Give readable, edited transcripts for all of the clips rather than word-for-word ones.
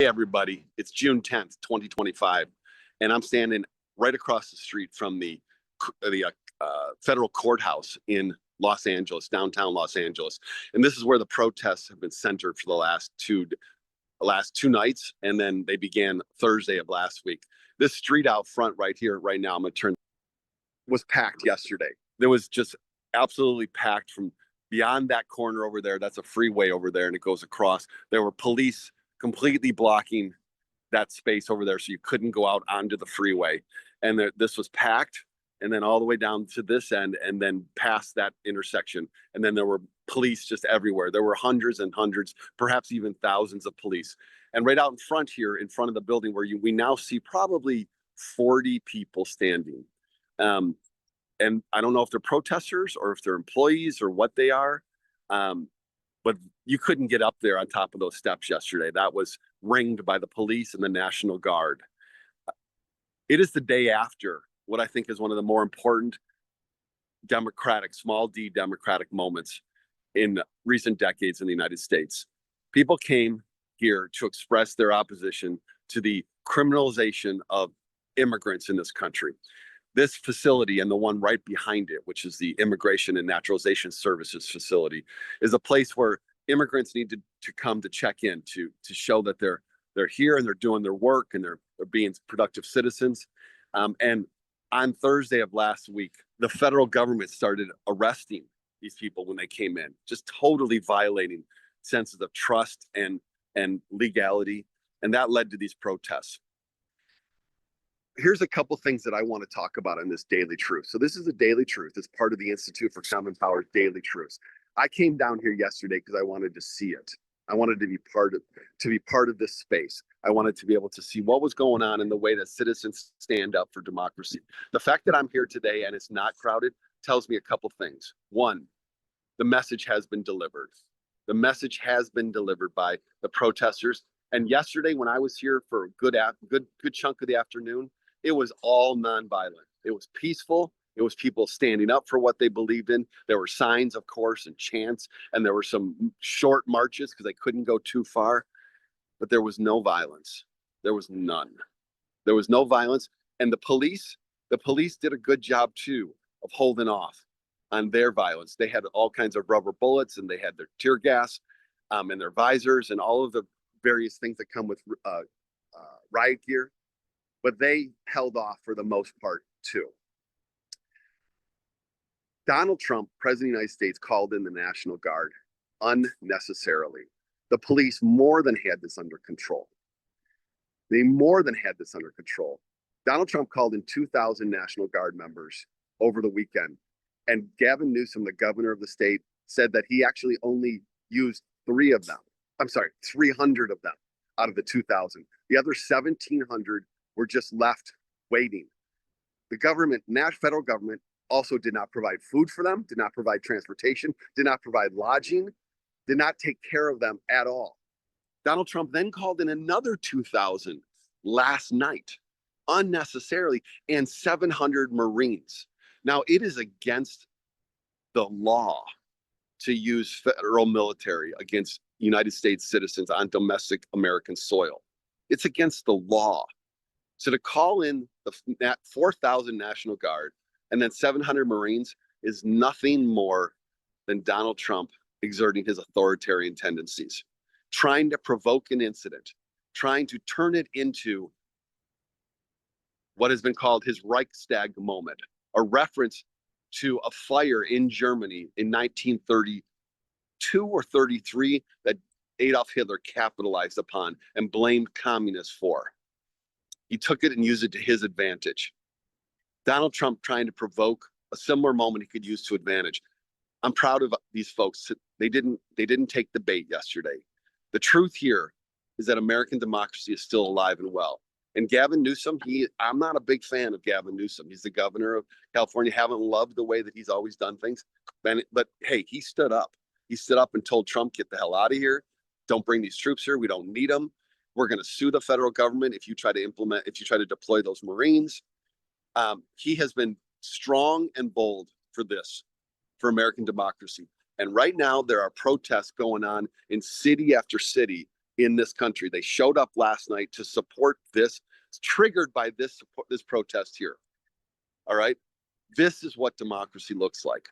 Hey everybody, it's June 10th, 2025, and I'm standing right across the street from the federal courthouse in Los Angeles, downtown Los Angeles, and this is where the protests have been centered for the last two nights, and then they began Thursday of last week. This street out front right here, right now, I'm gonna turn, was packed yesterday. There was just absolutely packed from beyond that corner over there. That's a freeway over there, and it goes across. There were police completely blocking that space over there, so you couldn't go out onto the freeway. And this was packed, and then all the way down to this end, and then past that intersection. And then there were police just everywhere. There were hundreds and hundreds, perhaps even thousands of police. And right out in front here, in front of the building, where we now see probably 40 people standing. And I don't know if they're protesters or if they're employees or what they are. But you couldn't get up there on top of those steps yesterday. That was ringed by the police and the National Guard. It is the day after what I think is one of the more important democratic, small d democratic moments in recent decades in the United States. People came here to express their opposition to the criminalization of immigrants in this country. This facility and the one right behind it, which is the Immigration and Naturalization Services facility, is a place where immigrants need to come to check in, to show that they're here and they're doing their work and they're being productive citizens. And on Thursday of last week, the federal government started arresting these people when they came in, just totally violating senses of trust and legality, and that led to these protests. Here's a couple things that I want to talk about in this Daily Truth. So this is a Daily Truth. It's part of the Institute for Common Power's Daily Truths. I came down here yesterday because I wanted to see it. I wanted to be part of this space. I wanted to be able to see what was going on in the way that citizens stand up for democracy. The fact that I'm here today and it's not crowded tells me a couple things. One, the message has been delivered. The message has been delivered by the protesters. And yesterday, when I was here for a good chunk of the afternoon, it was all nonviolent. It was peaceful. It was people standing up for what they believed in. There were signs, of course, and chants, and there were some short marches because they couldn't go too far. But there was no violence. There was none. There was no violence. And the police did a good job too of holding off on their violence. They had all kinds of rubber bullets, and they had their tear gas, and their visors, and all of the various things that come with riot gear. But they held off for the most part too. Donald Trump, President of the United States, called in the National Guard unnecessarily. The police more than had this under control. They more than had this under control. Donald Trump called in 2,000 National Guard members over the weekend. And Gavin Newsom, the governor of the state, said that he actually only used 300 of them out of the 2,000. The other 1,700 were just left waiting. The federal government also did not provide food for them, did not provide transportation, did not provide lodging, did not take care of them at all. Donald Trump then called in another 2,000 last night, unnecessarily, and 700 Marines. Now, it is against the law to use federal military against United States citizens on domestic American soil. It's against the law. So to call in the 4,000 National Guard and then 700 Marines is nothing more than Donald Trump exerting his authoritarian tendencies, trying to provoke an incident, trying to turn it into what has been called his Reichstag moment, a reference to a fire in Germany in 1932 or 33 that Adolf Hitler capitalized upon and blamed communists for. He took it and used it to his advantage. Donald Trump trying to provoke a similar moment he could use to advantage. I'm proud of these folks. They didn't take the bait yesterday. The truth here is that American democracy is still alive and well. And Gavin Newsom, I'm not a big fan of Gavin Newsom. He's the governor of California. Haven't loved the way that he's always done things. But hey, he stood up. He stood up and told Trump, get the hell out of here. Don't bring these troops here. We don't need them. We're going to sue the federal government if you try to deploy those Marines. He has been strong and bold for American democracy. And right now there are protests going on in city after city in this country. They showed up last night to support this, triggered by this protest here. All right. This is what democracy looks like.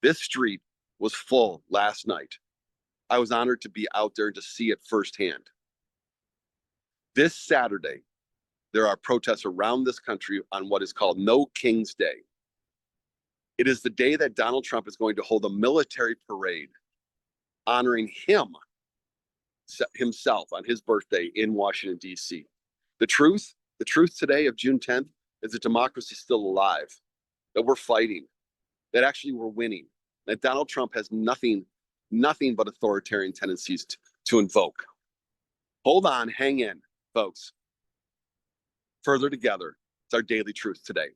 This street was full last night. I was honored to be out there and to see it firsthand. This Saturday, there are protests around this country on what is called No King's Day. It is the day that Donald Trump is going to hold a military parade honoring himself on his birthday in Washington, D.C. The truth today of June 10th is that democracy is still alive, that we're fighting, that actually we're winning, that Donald Trump has nothing but authoritarian tendencies to invoke. Hold on, hang in, folks. Further together, it's our daily truth today.